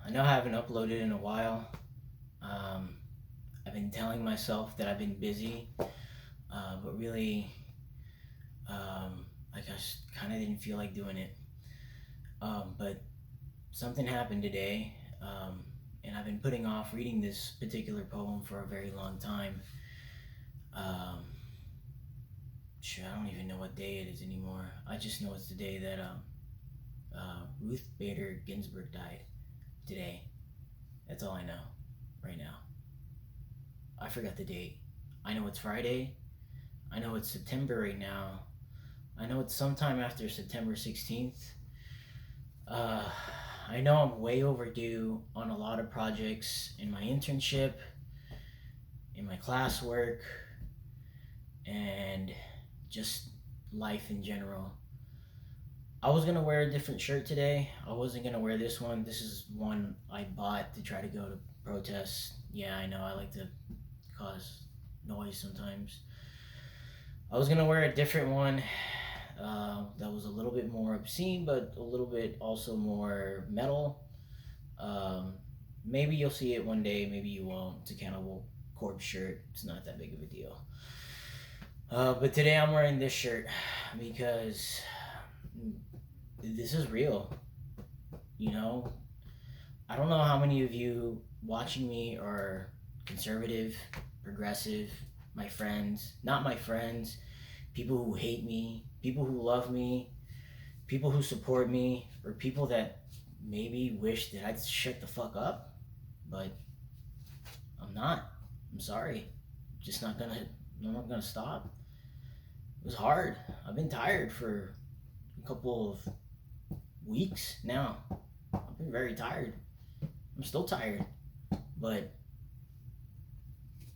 I know I haven't uploaded in a while. Um, I've been telling myself that I've been busy, but really, I just kind of didn't feel like doing it. But something happened today, and I've been putting off reading this particular poem for a very long time. Um, I don't even know what day it is anymore. I just know it's the day that Ruth Bader Ginsburg died today. That's all I know right now. I forgot the date. I know it's Friday. I know it's September right now. I know it's sometime after September 16th. Uh, I know I'm way overdue on a lot of projects in my internship, in my classwork, and just life in general. I was gonna wear a different shirt today. I wasn't gonna wear this one. This is one I bought to try to go to protests. Yeah, I know I like to cause noise sometimes. I was gonna wear a different one that was a little bit more obscene, but a little bit also more metal. Um, Maybe you'll see it one day, maybe you won't. It's a Cannibal Corpse shirt. It's not that big of a deal. But today I'm wearing this shirt because this is real. You know, I don't know how many of you watching me are conservative, progressive, my friends, not my friends, people who hate me, people who love me, people who support me, or people that maybe wish that I'd shut the fuck up, but I'm not. I'm sorry. I'm not gonna stop. It was hard. I've been tired for a couple of weeks now. I've been very tired. I'm still tired, but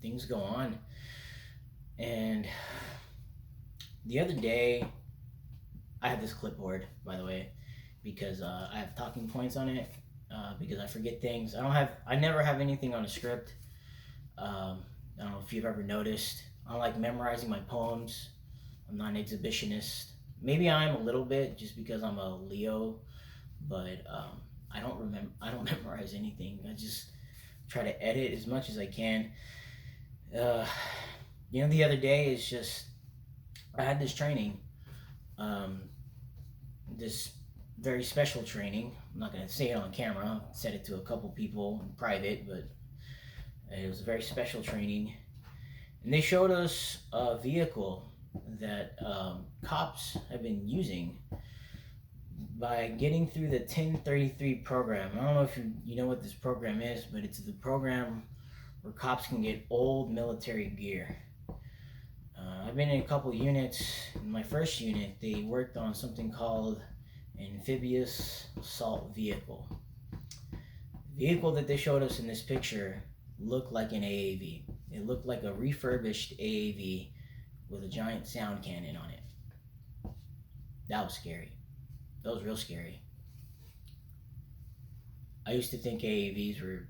things go on. And the other day, I have this clipboard, by the way, because I have talking points on it. Because I forget things. I never have anything on a script. I don't know if you've ever noticed. I don't like memorizing my poems. I'm not an exhibitionist. Maybe I am a little bit, just because I'm a Leo, but I don't remember. I don't memorize anything. I just try to edit as much as I can. Uh, the other day is just I had this training, um, this very special training. I'm not gonna say it on camera. I said it to a couple people in private, but it was a very special training, and they showed us a vehicle that cops have been using by getting through the 1033 program. I don't know if you know what this program is, but it's the program where cops can get old military gear. I've been in a couple units. In my first unit, they worked on something called amphibious assault vehicle. The vehicle that they showed us in this picture looked like an AAV. It looked like a refurbished AAV with a giant sound cannon on it. That was scary. That was real scary. I used to think AAVs were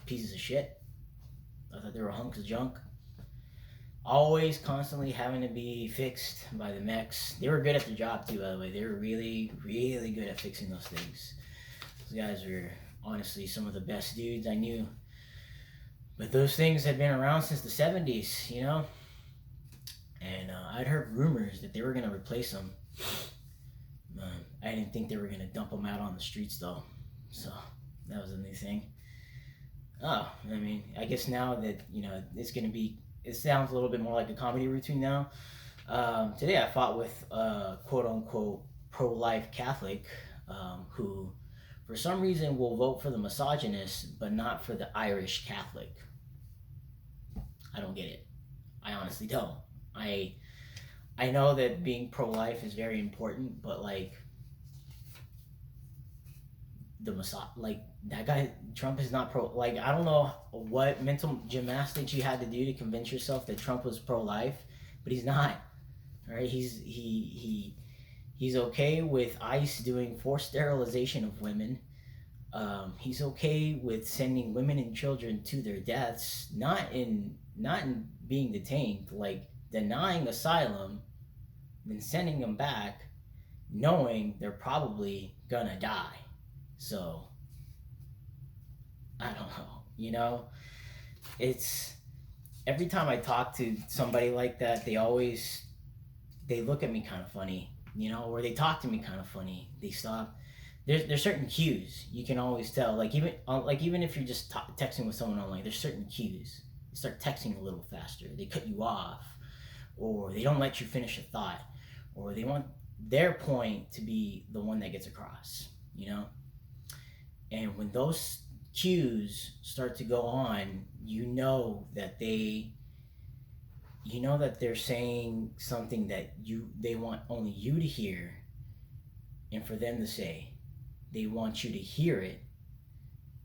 pieces of shit. I thought they were hunks of junk. Always constantly having to be fixed by the mechs. They were good at their job too, by the way. They were really, really good at fixing those things. Those guys were honestly some of the best dudes I knew. But those things had been around since the 70s, And I'd heard rumors that they were going to replace them. I didn't think they were going to dump them out on the streets, though. So that was a new thing. I guess now that, it's going to be, it sounds a little bit more like a comedy routine now. Today I fought with a quote-unquote pro-life Catholic who, for some reason, will vote for the misogynist, but not for the Irish Catholic. I don't get it. I honestly don't. I know that being pro-life is very important, but that guy Trump is not pro. I don't know what mental gymnastics you had to do to convince yourself that Trump was pro-life, but he's not. All right, he's okay with ICE doing forced sterilization of women. He's okay with sending women and children to their deaths, not in being detained, denying asylum, then sending them back, knowing they're probably gonna die. So I don't know. You know, it's every time I talk to somebody like that, they look at me kind of funny, you know, or they talk to me kind of funny. They stop. There's certain cues you can always tell. Even if you're just texting with someone online, there's certain cues. They start texting a little faster. They cut you off, or they don't let you finish a thought, or they want their point to be the one that gets across. You know, and when those cues start to go on, you know that they're saying something that they want only you to hear and for them to say. They want you to hear it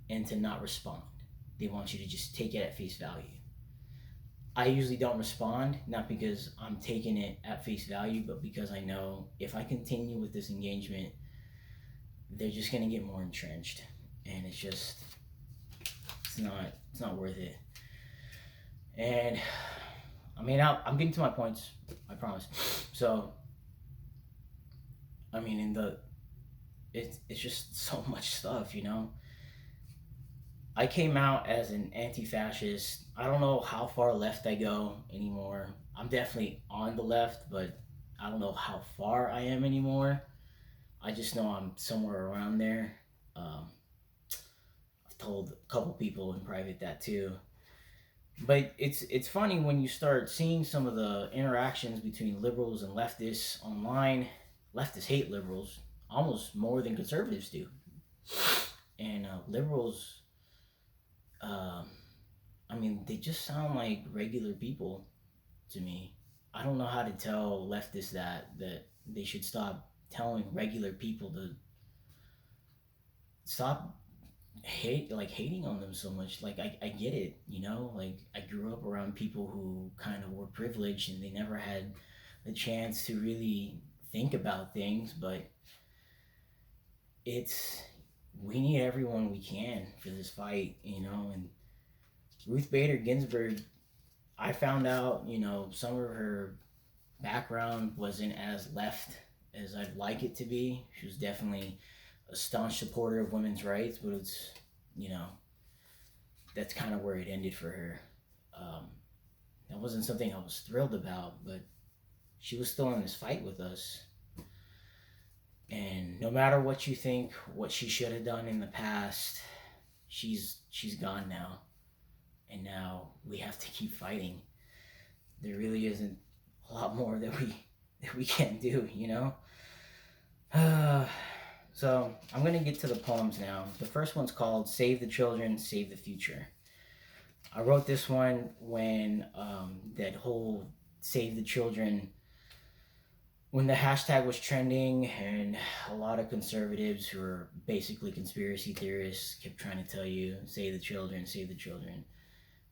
and to not respond. They want you to just take it at face value. I usually don't respond, not because I'm taking it at face value, but because I know if I continue with this engagement, they're just gonna get more entrenched, and it's not worth it. And I mean, I'm getting to my points, I promise. So, I mean, it's just so much stuff, you know. I came out as an anti-fascist. I don't know how far left I go anymore. I'm definitely on the left, but I don't know how far I am anymore. I just know I'm somewhere around there. Um, I've told a couple people in private that too. But it's funny when you start seeing some of the interactions between liberals and leftists online. Leftists hate liberals almost more than conservatives do, and liberals, um, I mean, they just sound like regular people to me. I don't know how to tell leftists that they should stop telling regular people to stop hating on them so much. Like I get it, you know. Like I grew up around people who kind of were privileged and they never had the chance to really think about things, but it's we need everyone we can for this fight, you know. And Ruth Bader Ginsburg, I found out, you know, some of her background wasn't as left as I'd like it to be. She was definitely a staunch supporter of women's rights, but it's, you know, that's kind of where it ended for her. Um, that wasn't something I was thrilled about, but she was still in this fight with us. And no matter what you think, what she should have done in the past, she's gone now. And now we have to keep fighting. There really isn't a lot more that we can do, you know? So I'm gonna get to the poems now. The first one's called Save the Children, Save the Future. I wrote this one when that whole Save the Children, when the hashtag was trending, and a lot of conservatives who are basically conspiracy theorists kept trying to tell you, save the children,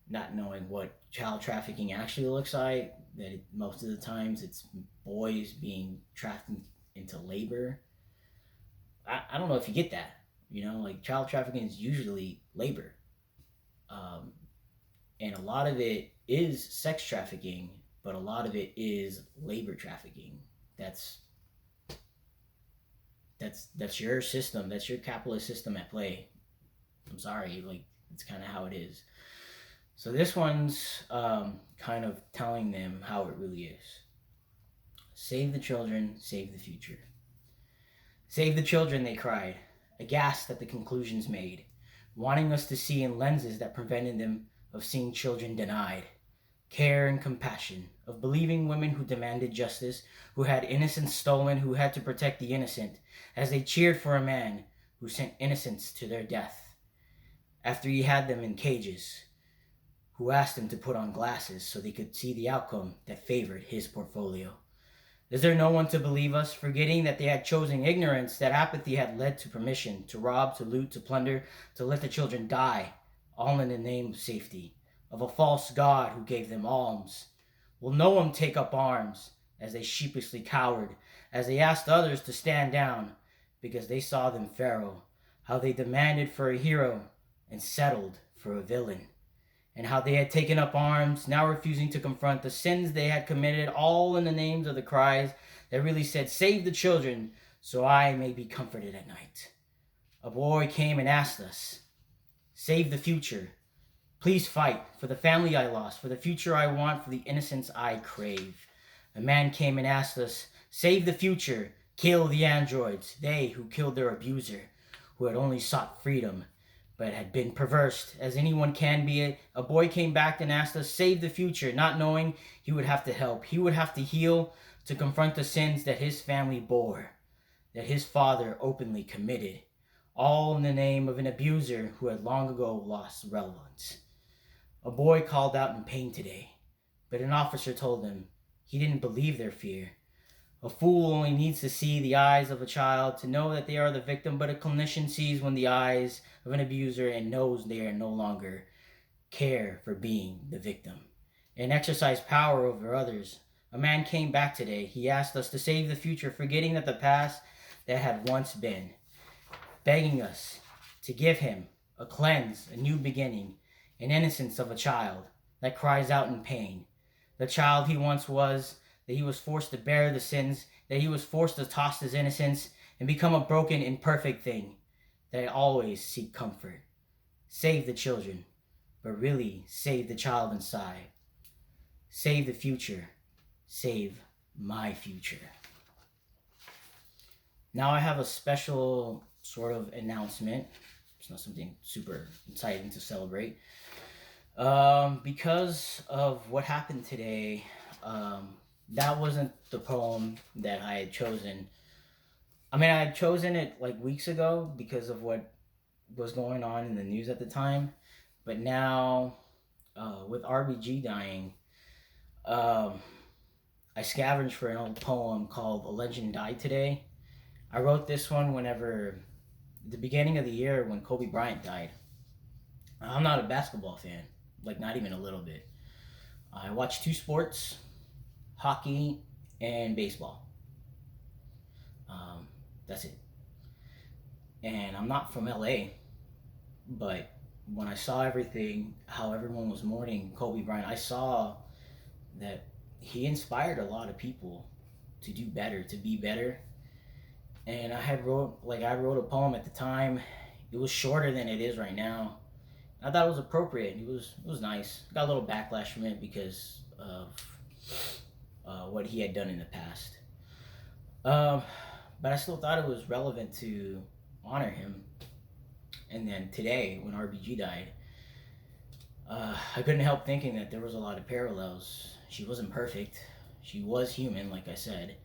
not knowing what child trafficking actually looks like, most of the times it's boys being trafficked into labor. I don't know if you get that. You know, like child trafficking is usually labor. Um, and a lot of it is sex trafficking, but a lot of it is labor trafficking. That's that's your system. That's your capitalist system at play. I'm sorry, like it's kind of how it is. So this one's kind of telling them how it really is. Save the children, save the future. Save the children, they cried, aghast at the conclusions made, wanting us to see in lenses that prevented them of seeing children denied. Care and compassion, of believing women who demanded justice, who had innocence stolen, who had to protect the innocent, as they cheered for a man who sent innocents to their death, after he had them in cages, who asked them to put on glasses so they could see the outcome that favored his portfolio. Is there no one to believe us, forgetting that they had chosen ignorance, that apathy had led to permission, to rob, to loot, to plunder, to let the children die, all in the name of safety, of a false God who gave them alms? Will no one take up arms, as they sheepishly cowered, as they asked others to stand down, because they saw them Pharaoh, how they demanded for a hero and settled for a villain, and how they had taken up arms, now refusing to confront the sins they had committed, all in the names of the cries that really said, save the children, so I may be comforted at night. A boy came and asked us, Save the future. Please fight for the family I lost, for the future I want, for the innocence I crave. A man came and asked us, save the future, kill the androids, they who killed their abuser, who had only sought freedom, but had been perversed, as anyone can be. A boy came back and asked us, save the future, not knowing he would have to help, he would have to heal, to confront the sins that his family bore, that his father openly committed, all in the name of an abuser who had long ago lost relevance. A boy called out in pain today, but an officer told him he didn't believe their fear. A fool only needs to see the eyes of a child to know that they are the victim, but a clinician sees when the eyes of an abuser and knows they are no longer care for being the victim and exercise power over others. A man came back today. He asked us to save the future, forgetting that the past that had once been, begging us to give him a cleanse, a new beginning, an innocence of a child that cries out in pain. The child he once was, that he was forced to bear the sins, that he was forced to toss his innocence and become a broken, imperfect thing, that always seek comfort. Save the children, but really save the child inside. Save the future. Save my future. Now I have a special sort of announcement. It's not something super exciting to celebrate. Because of what happened today, that wasn't the poem that I had chosen. I mean, I had chosen it like weeks ago because of what was going on in the news at the time. But now, with RBG dying, I scavenged for an old poem called A Legend Died Today. I wrote this one whenever, the beginning of the year when Kobe Bryant died. I'm not a basketball fan, like not even a little bit. I watch two sports, hockey and baseball. That's it. And I'm not from LA, but when I saw everything, how everyone was mourning Kobe Bryant, I saw that he inspired a lot of people to do better, to be better. And I wrote a poem at the time. It was shorter than it is right now. I thought it was appropriate. It was nice. Got a little backlash from it because of what he had done in the past. But I still thought it was relevant to honor him. And then today, when RBG died, I couldn't help thinking that there was a lot of parallels. She wasn't perfect. She was human, like I said.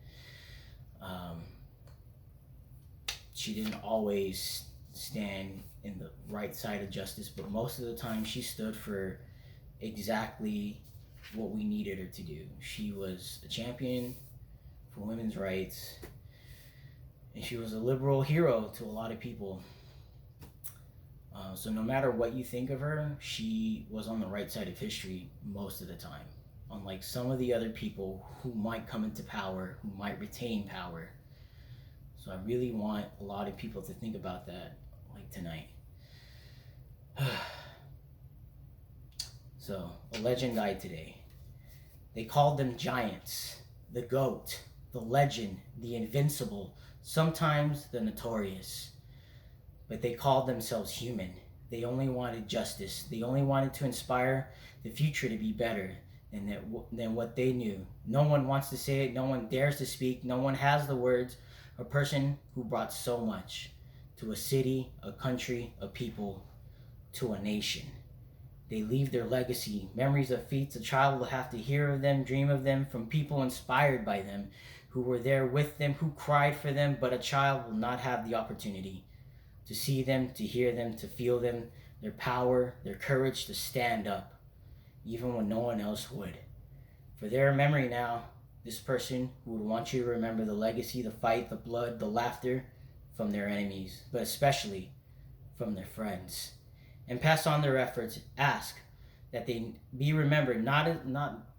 She didn't always stand in the right side of justice, but most of the time she stood for exactly what we needed her to do. She was a champion for women's rights, and she was a liberal hero to a lot of people. So no matter what you think of her, she was on the right side of history most of the time. Unlike some of the other people who might come into power, who might retain power. So I really want a lot of people to think about that, like tonight. So, a legend died today. They called them giants, the goat, the legend, the invincible, sometimes the notorious. But they called themselves human. They only wanted justice. They only wanted to inspire the future to be better than what they knew. No one wants to say it. No one dares to speak. No one has the words. A person who brought so much to a city, a country, a people, to a nation. They leave their legacy, memories of feats a child will have to hear of them, dream of them, from people inspired by them, who were there with them, who cried for them, but a child will not have the opportunity to see them, to hear them, to feel them, their power, their courage to stand up, even when no one else would. For their memory now, this person who would want you to remember the legacy, the fight, the blood, the laughter from their enemies, but especially from their friends. And pass on their efforts. Ask that they be remembered, not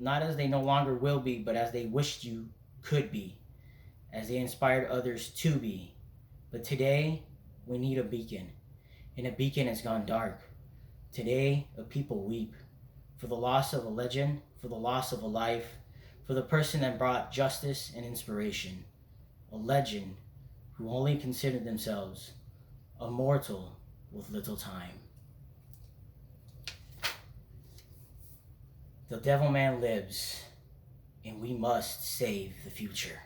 as they no longer will be, but as they wished you could be, as they inspired others to be. But today, we need a beacon, and a beacon has gone dark. Today, a people weep for the loss of a legend, for the loss of a life, for the person that brought justice and inspiration. A legend who only considered themselves a mortal with little time. The devilman lives, and we must save the future.